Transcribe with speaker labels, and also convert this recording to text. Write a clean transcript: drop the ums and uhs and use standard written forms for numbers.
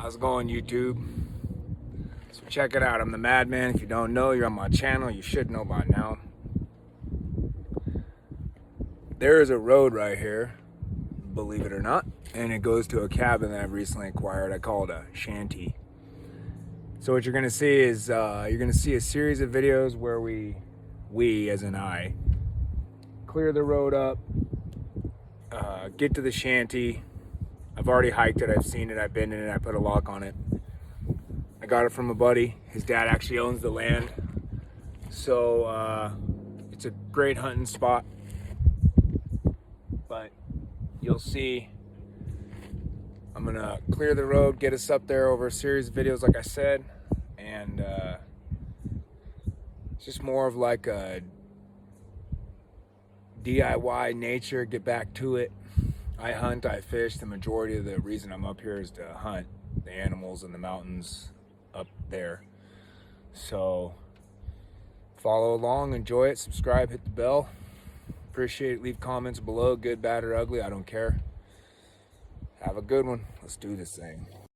Speaker 1: How's it going, YouTube? So check it out. I'm the MadMan. If you don't know, you're on my channel. You should know by now. There is a road right here, believe it or not, and it goes to a cabin that I've recently acquired. I call it a shanty. So what you're gonna see is you're gonna see a series of videos where we as in I, clear the road up, get to the shanty. I've already hiked it, I've seen it, I've been in it, I put a lock on it. I got it from a buddy. His dad actually owns the land. So it's a great hunting spot. But you'll see, I'm gonna clear the road, get us up there over a series of videos like I said. And it's just more of like a DIY nature, get back to it. I hunt, I fish. The majority of the reason I'm up here is to hunt the animals in the mountains up there. So follow along, enjoy it, subscribe, hit the bell. Appreciate it. Leave comments below, good, bad, or ugly. I don't care. Have a good one. Let's do this thing.